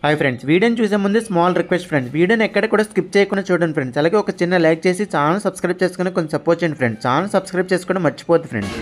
Hi friends, వీడియోని చూసే ముందు స్మాల్ రిక్వెస్ట్ ఫ్రెండ్స్, వీడియోని ఎక్కడ కూడా స్కిప్ చేయకుండా చూడండి ఫ్రెండ్స్. అలాగే ఒక చిన్న లైక్ చేసి ఛానల్ సబ్స్క్రైబ్ చేసుకుని కొంచెం సపోర్ట్ చేయండి ఫ్రెండ్స్. ఛానల్ సబ్స్క్రైబ్ చేసుకోవడం మర్చిపోద్దు ఫ్రెండ్స్.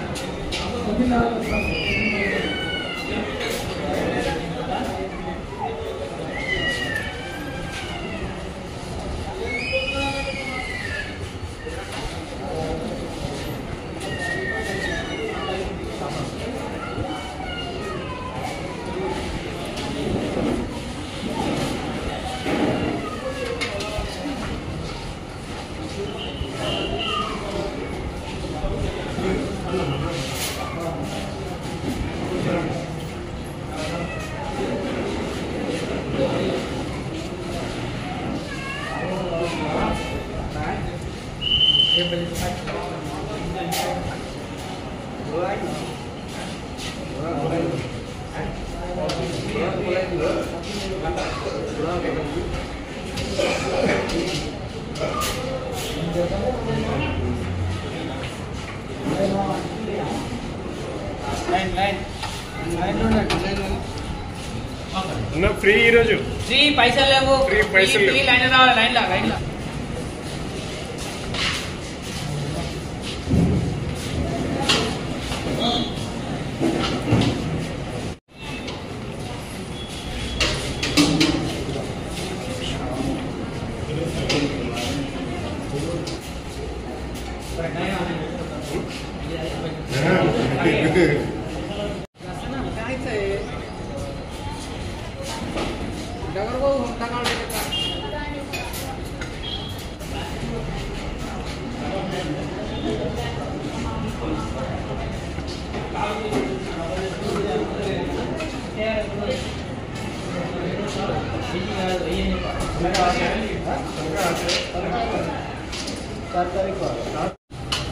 ఫ్రీ ఈరోజు ఫ్రీ పైసలు లేవు. ఫ్రీ లైన్ రావాలి. లైన్ లా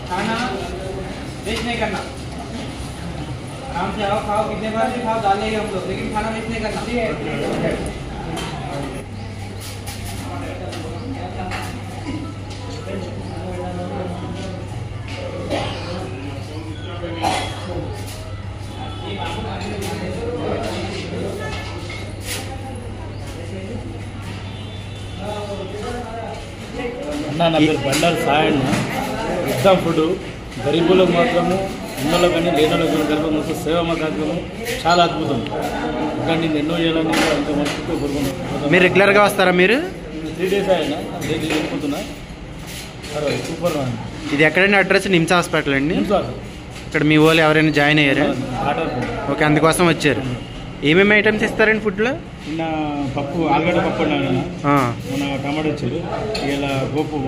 खाना वेस्ट नहीं करना. आराम से आओ, खाओ, कितने बार भी खाओ, डाल लेंगे हम लोग, लेकिन खाना वेस्ट नहीं करना. అన్న నా పేరు బండారు సాయన్న. ఇద్దాం ఫుడ్ గరీబులకు మాత్రము, ఉన్నోళ్ళకు కానీ లేనోళ్ళకు కానీ గరీబులకు మొత్తం సేవ మా కార్యక్రమం చాలా అద్భుతం. ఇంకా నేను ఎన్నో చేయాలని అంత మనసుతో కోరుకుంటున్నాను. మీరు రెగ్యులర్గా వస్తారా? మీరు 3 days అయినా డైలీ వెళ్ళిపోతున్నా. సూపర్. ఇది ఎక్కడైనా అడ్రస్ నిమ్స్ హాస్పిటల్ అండి. ఇక్కడ మీ వాళ్ళు ఎవరైనా జాయిన్ అయ్యారా? ఆర్డర్. ఓకే, అందుకోసం వచ్చారు. ఏమేమి ఐటమ్స్ ఇస్తారండి ఫుడ్లో? నిన్న పప్పు, ఆలుగడ్డ పప్పు అన్నాను. మన టమాటో ఇచ్చారు. ఇలా గోపు.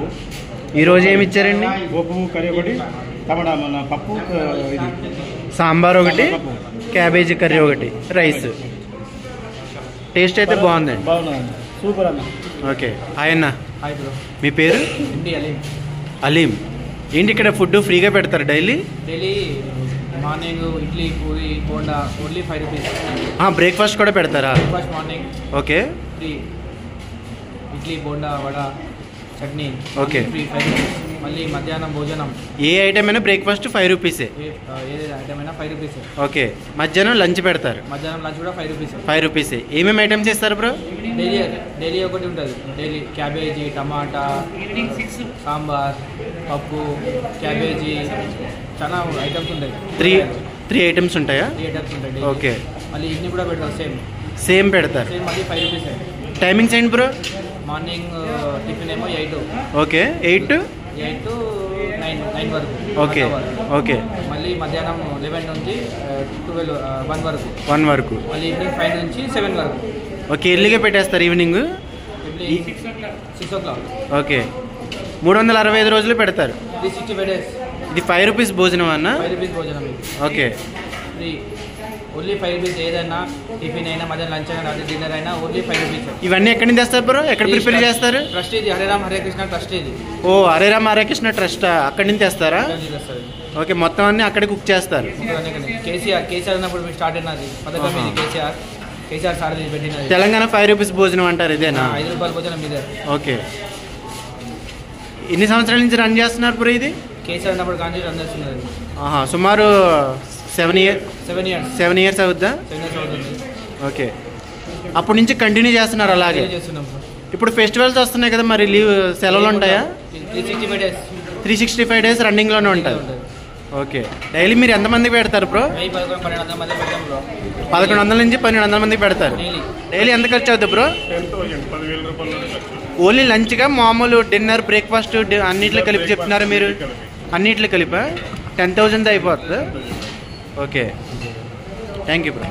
ఈరోజు ఏమి ఇచ్చారండి? గోపు కర్రీ ఒకటి, టమాటా మన పప్పు, ఇది సాంబార్ ఒకటి, క్యాబేజీ కర్రీ ఒకటి, రైస్. టేస్ట్ అయితే బాగుందండి. బాగుందండి. సూపర్ అన్న. ఓకే, హాయ్ అన్న. Hi bro. మీ పేరు? అలీం. ఏంటి ఇక్కడ ఫుడ్ ఫ్రీగా పెడతారు daily? Daily morning idli, puri, bonda only 5 rupees. Breakfast కూడా పెడతారా? Breakfast morning okay. Free. Idli, bonda, vada, chutney okay. Free 5 rupees. మళ్ళీ మధ్యాహ్నం భోజనం ఏ ఐటమ్ అయినా బ్రేక్ఫాస్ట్ 5 రూపీసే. ఏది ఐటమ్ అయినా 5 రూపీస్. ఓకే. మధ్యాహ్నం లంచ్ పెడతారు? మధ్యాహ్నం లంచ్ కూడా 5 రూపీస్. 5 రూపీసే. ఏమేమి ఐటమ్స్ ఇస్తారు బ్రో? డైలీ ఒకటి ఉంటుంది. డైలీ క్యాబేజీ, టమాటా, సాంబార్, పప్పు, క్యాబేజీ, చాలా ఐటమ్స్ ఉంటాయి. 3 ఐటమ్స్ ఉంటాయా? 3 ఐటమ్స్ ఉంటాయి. ఓకే. మళ్ళీ ఇడ్లీ కూడా పెడతారు. సేమ్ పెడతారు. సేమ్ మళ్ళీ 5 రూపీస్. టైమింగ్స్ ఏంటి బ్రో? మార్నింగ్ టిఫిన్ ఏమో 8. ఓకే. 8 to 9 వరకు. ఓకే. ఓకే. మళ్ళీ మధ్యాహ్నం 11 నుంచి 1 వరకు. 1 వరకు. మళ్ళీ ఈవినింగ్ 5 నుంచి 7 వరకు. ఓకే. ఎర్లీగా పెట్టేస్తారు ఈవినింగ్? 6 o'clock. ఓకే. 365 రోజులు పెడతారు. 365 days. ఇది 5 రూపీస్ భోజనం అన్న? 5 రూపీస్ భోజనం. ఓకే. ఫ్రీ. Only 5 rupees. ఏదైనా టిఫిన్ అయినా, మధ్యాహ్నం లంచ్ అయినా, రాత్రి డిన్నర్ అయినా ఓన్లీ 5 రూపీస్. ఇవన్నీ ఎక్కడి నుంచి తెస్తారు బ్రో? ఎక్కడ ప్రిపేర్ చేస్తారు? ట్రస్ట్ ఇది హరేరామ్ హరే కృష్ణ ట్రస్ట్ ఇది. ఓ, హరేరామ్ హరే కృష్ణ ట్రస్ట్ అక్కడి నుంచి తెస్తారా? ఓకే. మొత్తం అన్ని అక్కడే కుక్ చేస్తారు. కేసీఆర్ ఉన్నప్పుడు మీరు స్టార్ట్ అయినది పథకం ఇది. కేసీఆర్ సార్ పెట్టినది. తెలంగాణ 5 రూపీస్ భోజనం అంటారు, ఇదేనా? 5 రూపాయల భోజనం ఇదే. ఓకే. ఎన్ని సంవత్సరాల నుంచి రన్ చేస్తున్నారు బ్రో ఇది? కేసీఆర్ ఉన్నప్పుడు కానీ రన్ చేస్తున్నారు. సుమారు 7 years 7 years 7 years అవుద్దా? 7 years అవుతుంది. ఓకే. అప్పటి నుంచి కంటిన్యూ చేస్తున్నారు అలాగే. చేస్తున్నాం బ్రో. ఇప్పుడు ఫెస్టివల్స్ వస్తున్నాయి కదా, మరి లీవ్ సెలవులు ఉంటాయా? 365 days 365 days రన్నింగ్లోనే ఉంటుంది. ఓకే. డైలీ మీరు ఎంతమందికి పెడతారు బ్రో? 1100-1200 మంది పెడతాం బ్రో. 1100 నుంచి 1200 మందికి పెడతారు. డైలీ ఎంత ఖర్చు అవుతుంది బ్రో? 10,000 రూపాయల నుండి ఖర్చు. ఓన్లీ లంచ్గా మామూలు డిన్నర్ బ్రేక్ఫాస్ట్ అన్నిట్లో కలిపి చెప్తున్నారు మీరు? అన్నిట్లో కలిపా 10,000 అయిపోతుంది. Okay, thank you bro.